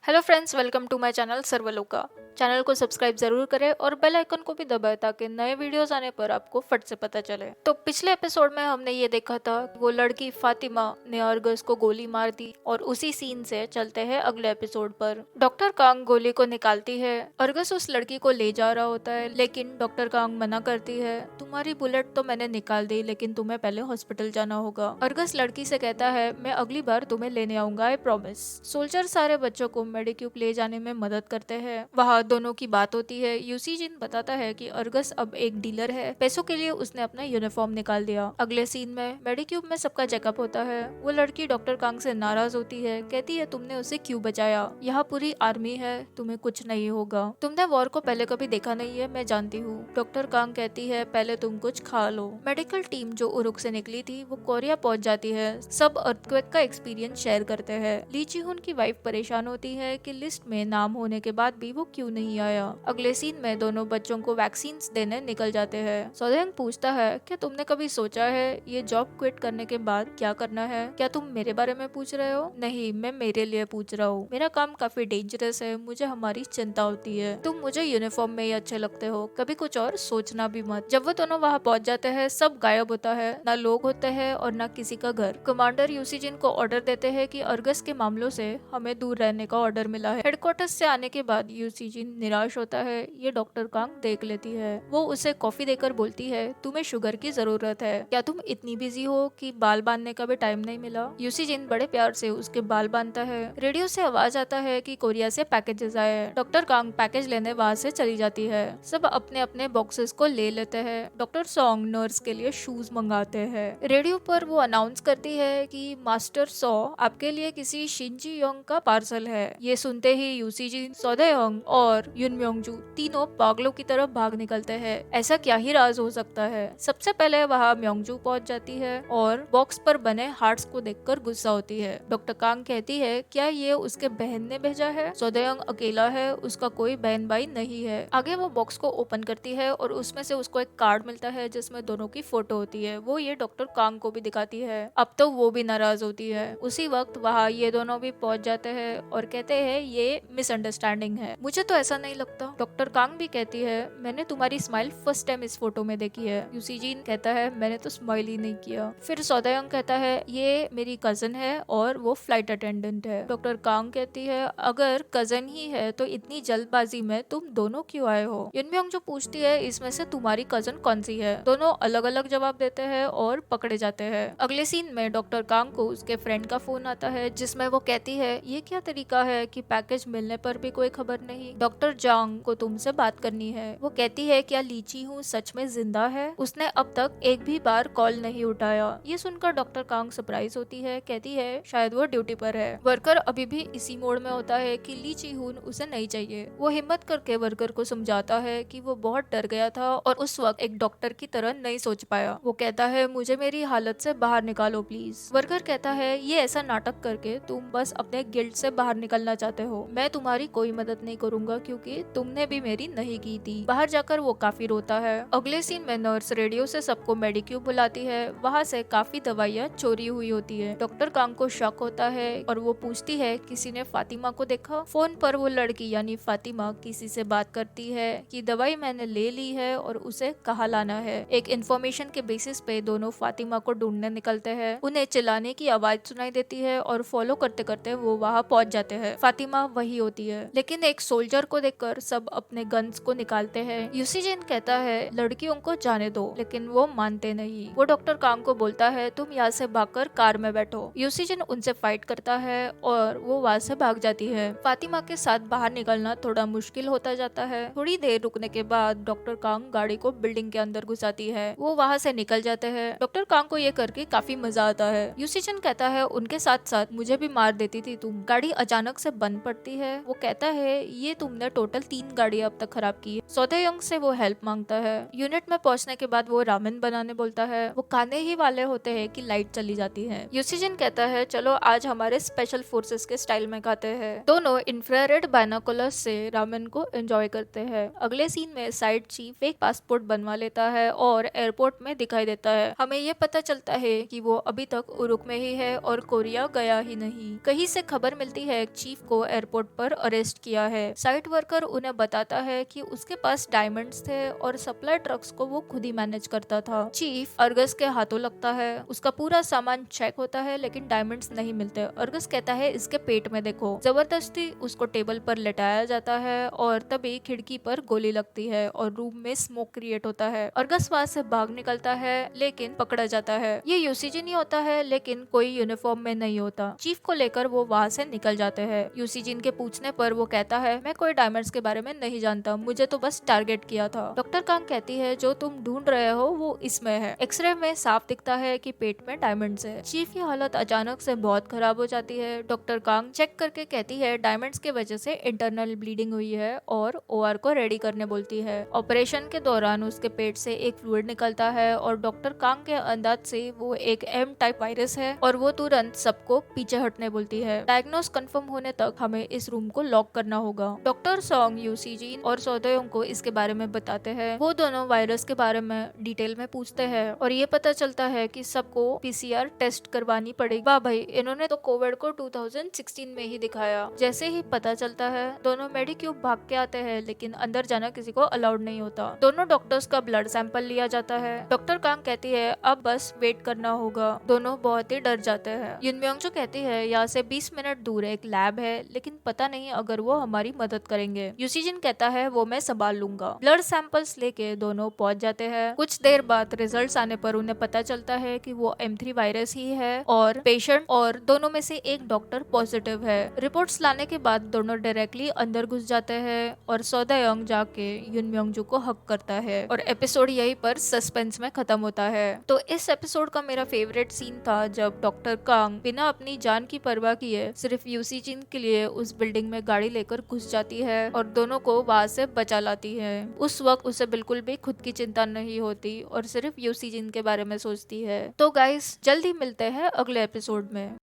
Hello friends, welcome to my channel Sarvaloka. Channel को subscribe जरूर करें और बेल आइकन को भी दबाएं ताकि नए वीडियोस आने पर आपको फट से पता चले। तो पिछले एपिसोड में हमने ये देखा था कि वो लड़की फातिमा ने अर्गस को गोली मार दी और उसी सीन से चलते हैं अगले एपिसोड पर। डॉक्टर कांग गोली को निकालती है। अर्गस उस लड़की को ले जा रहा होता है लेकिन डॉक्टर कांग मना करती है। तुम्हारी बुलेट तो मैंने निकाल दी लेकिन तुम्हें पहले हॉस्पिटल जाना होगा। अर्गस लड़की से कहता है मैं अगली बार तुम्हें लेने आऊंगा, आई प्रॉमिस। सोल्जर सारे बच्चों को मेडिक्यूब ले जाने में मदद करते हैं। वहाँ दोनों की बात होती है। यूसी जिन बताता है कि अर्गस अब एक डीलर है, पैसों के लिए उसने अपना यूनिफॉर्म निकाल दिया। अगले सीन में मेडिक्यूब में सबका चेकअप होता है। वो लड़की डॉक्टर कांग से नाराज होती है, कहती है तुमने उसे क्यों बचाया, यहाँ पूरी आर्मी है, तुम्हें कुछ नहीं होगा, तुमने वॉर को पहले कभी देखा नहीं है, मैं जानती हूँ। डॉक्टर कांग कहती है पहले तुम कुछ खा लो। मेडिकल टीम जो उरुक से निकली थी वो कोरिया पहुंच जाती है। सब अर्थक्वेक का एक्सपीरियंस शेयर करते हैं। ली जी हुन की वाइफ परेशान होती है कि लिस्ट में नाम होने के बाद भी वो क्यों नहीं आया। अगले सीन में दोनों बच्चों को वैक्सीन देने निकल जाते हैं। सोदेंग पूछता है क्या तुमने कभी सोचा है ये जॉब क्विट करने के बाद क्या करना है? क्या तुम मेरे बारे में पूछ रहे हो? नहीं, मैं मेरे लिए पूछ रहा हूँ। मेरा काम काफी डेंजरस है, मुझे हमारी चिंता होती है। तुम मुझे यूनिफॉर्म में ही अच्छे लगते हो, कभी कुछ और सोचना भी मत। जब वो दोनों वहाँ पहुँच जाते हैं सब गायब होता है, ना लोग होते हैं और ना किसी का घर। कमांडर यूसीजिन को ऑर्डर देते हैं कि अर्गस के मामलों से हमें दूर रहने का ऑर्डर मिला है। हेडक्वार्टर्स से आने के बाद यूसीजिन निराश होता है। ये डॉक्टर कांग देख लेती है। वो उसे कॉफी देकर बोलती है तुम्हें शुगर की जरूरत है, क्या तुम इतनी बिजी हो कि बाल बांधने का भी टाइम नहीं मिला? यूसीजिन बड़े प्यार से उसके बाल बांधता है। रेडियो से आवाज आता है कि कोरिया से पैकेजेस आए हैं। डॉक्टर कांग पैकेज लेने वहाँ से चली जाती है। सब अपने अपने बॉक्सेस को ले लेते हैं। डॉक्टर सॉन्ग नर्स के लिए शूज मंगाते हैं। रेडियो पर वो अनाउंस करती है कि मास्टर सॉ आपके लिए किसी शिंजी योंग का पार्सल है। ये सुनते ही यूसीजिन, सोदेयोंग और युनम्योंगजू तीनों पागलों की तरफ भाग निकलते हैं। ऐसा क्या ही राज हो सकता है। सबसे पहले वहाँ म्योंगजू पहुंच जाती है और बॉक्स पर बने हार्ट्स को देखकर गुस्सा होती है। डॉक्टर कांग कहती है क्या ये उसके बहन ने भेजा है? सोदेयोंग अकेला है, उसका कोई बहन भाई नहीं है। आगे वो बॉक्स को ओपन करती है और उसमें से उसको एक कार्ड मिलता है जिसमें दोनों की फोटो होती है। वो ये डॉक्टर कांग को भी दिखाती है। अब तो वो भी नाराज होती है। उसी वक्त वहाँ ये दोनों भी पहुंच जाते हैं और कहते हैं ये मिसअंडरस्टैंडिंग है, मुझे तो ऐसा नहीं लगता। डॉक्टर कांग भी कहती है मैंने तुम्हारी स्माइल फर्स्ट टाइम इस फोटो में देखी है। यूसीजिन कहता है मैंने तो स्माइल ही नहीं किया। फिर सोदायोंग कहता है ये मेरी कजन है और वो फ्लाइट अटेंडेंट है। डॉक्टर कांग कहती है अगर कजन ही है तो इतनी जल्दबाजी में तुम दोनों क्यों आए हो? युनम्योंग जो पूछती है इसमें से तुम्हारी कजन कौन सी है? दोनों अलग अलग जवाब देते हैं और पकड़े जाते हैं। अगले सीन में डॉक्टर कांग को उसके फ्रेंड का फोन आता है जिसमें वो कहती है ये क्या तरीका है कि पैकेज मिलने पर भी कोई खबर नहीं। डॉक्टर जांग को तुमसे बात करनी है। वो कहती है क्या लीची हूँ सच में जिंदा है? उसने अब तक एक भी बार कॉल नहीं उठाया। ये सुनकर डॉक्टर कांग सरप्राइज होती है, कहती है शायद वो ड्यूटी पर है। वर्कर अभी भी इसी मोड में होता है कि लीची हून उसे नहीं चाहिए। वो हिम्मत करके वर्कर को समझाता है कि वो बहुत डर गया था और उस वक्त एक डॉक्टर की तरह नहीं सोच पाया। वो कहता है मुझे मेरी हालत से बाहर निकालो प्लीज। वर्कर कहता है ये ऐसा नाटक करके तुम बस अपने गिल्ट से बाहर निकलना चाहते हो, मैं तुम्हारी कोई मदद नहीं करूंगा क्योंकि तुमने भी मेरी नहीं की थी। बाहर जाकर वो काफी रोता है। अगले सीन में नर्स रेडियो से सबको मेडिक्यूब बुलाती है। वहाँ से काफी दवाइयाँ चोरी हुई होती है। डॉक्टर कांग को शक होता है और वो पूछती है किसी ने फातिमा को देखा? फोन पर वो लड़की यानी फातिमा किसी से बात करती है कि दवाई मैंने ले ली है और उसे कहाँ लाना है। एक इन्फॉर्मेशन के बेसिस पे दोनों फातिमा को ढूंढने निकलते हैं। उन्हें चिल्लाने की आवाज सुनाई देती है और फॉलो करते करते वो वहाँ पहुँच जाते हैं। फातिमा वही होती है लेकिन एक सोल्जर को देखकर सब अपने गन्स को निकालते हैं। यूसीजिन कहता है लड़कियों को जाने दो लेकिन वो मानते नहीं। वो डॉक्टर कांग को बोलता है तुम यहाँ से भागकर कार में बैठो। यूसीजिन उनसे फाइट करता है और वो वहाँ से भाग जाती है। फातिमा के साथ बाहर निकलना थोड़ा मुश्किल होता जाता है। थोड़ी देर रुकने के बाद डॉक्टर कांग गाड़ी को बिल्डिंग के अंदर घुसाती है। वो वहाँ से निकल जाते हैं। डॉक्टर कांग को ये करके काफी मजा आता है। यूसीजिन कहता है उनके साथ साथ मुझे भी मार देती थी तुम। गाड़ी अचानक से बंद पड़ती है। वो कहता है ये तुमने तुमने टोटल 3 गाड़ियां अब तक खराब की है। सोदेयोंग से वो हेल्प मांगता है। यूनिट में पहुंचने के बाद वो रामेन बनाने बोलता है। वो खाने ही वाले होते हैं कि लाइट चली जाती है। यूसीजिन कहता है चलो आज हमारे स्पेशल फोर्सेस के स्टाइल में खाते हैं। दोनों इंफ्रारेड बाइनोकुलर्स से रामेन को एंजॉय करते हैं। अगले सीन में साइड चीफ एक पासपोर्ट बनवा लेता है और एयरपोर्ट में दिखाई देता है। हमें ये पता चलता है कि वो अभी तक उरुक में ही है और कोरिया गया ही नहीं। कहीं से खबर मिलती है चीफ को एयरपोर्ट पर अरेस्ट किया है। साइट वर्कर उन्हें बताता है कि उसके पास डायमंड्स थे और सप्लाई ट्रक्स को वो खुद ही मैनेज करता था। चीफ अर्गस के हाथों लगता है। उसका पूरा सामान चेक होता है लेकिन डायमंड्स नहीं मिलते। अर्गस कहता है इसके पेट में देखो। जबरदस्ती उसको टेबल पर लेटाया जाता है और तभी खिड़की पर गोली लगती है और रूम में स्मोक क्रिएट होता है। अर्गस वहां से भाग निकलता है लेकिन पकड़ा जाता है। ये यूसीजिन ही होता है लेकिन कोई यूनिफॉर्म में नहीं होता। चीफ को लेकर वो वहाँ से निकल जाते हैं। यूसीजिन के पूछने पर वो कहता है मैं कोई डायमंड्स के बारे में नहीं जानता, मुझे तो बस टारगेट किया था। डॉक्टर कांग कहती है जो तुम ढूंढ रहे हो वो इसमें है। एक्सरे में साफ दिखता है कि पेट में डायमंड्स है। चीफ की हालत अचानक से बहुत खराब हो जाती है। डॉक्टर कांग चेक करके कहती है डायमंड्स के वजह से इंटरनल ब्लीडिंग हुई है और ओआर को रेडी करने बोलती है। ऑपरेशन के दौरान उसके पेट से एक फ्लूइड निकलता है और डॉक्टर कांग के अंदाज से वो एक एम टाइप वायरस है और वो तुरंत सबको पीछे हटने बोलती है। डायग्नोस कंफर्म होने तक हमें इस रूम को लॉक करना होगा। डॉक्टर सॉन्ग यूसीजिन और सोदेयोंग को इसके बारे में बताते हैं। वो दोनों वायरस के बारे में डिटेल में पूछते हैं और ये पता चलता है कि सबको पीसीआर टेस्ट करवानी पड़ेगी। वाह भाई, इन्होंने तो कोविड को 2016 में ही दिखाया। जैसे ही पता चलता है दोनों मेडिक्यूब भाग के आते हैं लेकिन अंदर जाना किसी को अलाउड नहीं होता। दोनों डॉक्टर्स का ब्लड सैंपल लिया जाता है। डॉक्टर कांग कहती है अब बस वेट करना होगा। दोनों बहुत ही डर जाते हैं। युनम्योंग कहती है यहाँ से 20 मिनट दूर एक लैब है लेकिन पता नहीं अगर वो हमारी मदद करेंगे। यूसीजिन कहता है वो मैं संभाल लूंगा। ब्लड सैंपल्स लेके दोनों पहुंच जाते हैं। कुछ देर बाद रिजल्ट्स आने पर उन्हें पता चलता है कि वो M3 वायरस ही है और पेशेंट और दोनों में से एक डॉक्टर पॉजिटिव है। रिपोर्ट्स लाने के बाद दोनों डायरेक्टली अंदर घुस जाते हैं और सोदेयोंग जाके युनम्योंग को हक करता है और एपिसोड यहीं पर सस्पेंस में खत्म होता है। तो इस एपिसोड का मेरा फेवरेट सीन था जब डॉक्टर कांग बिना अपनी जान की परवाह किए सिर्फ यूसीजिन के लिए उस बिल्डिंग में गाड़ी लेकर घुस जाती है और दोनों को वहां से बचा लाती है। उस वक्त उसे बिल्कुल भी खुद की चिंता नहीं होती और सिर्फ यूसीजिन के बारे में सोचती है। तो गाइस जल्दी मिलते हैं अगले एपिसोड में।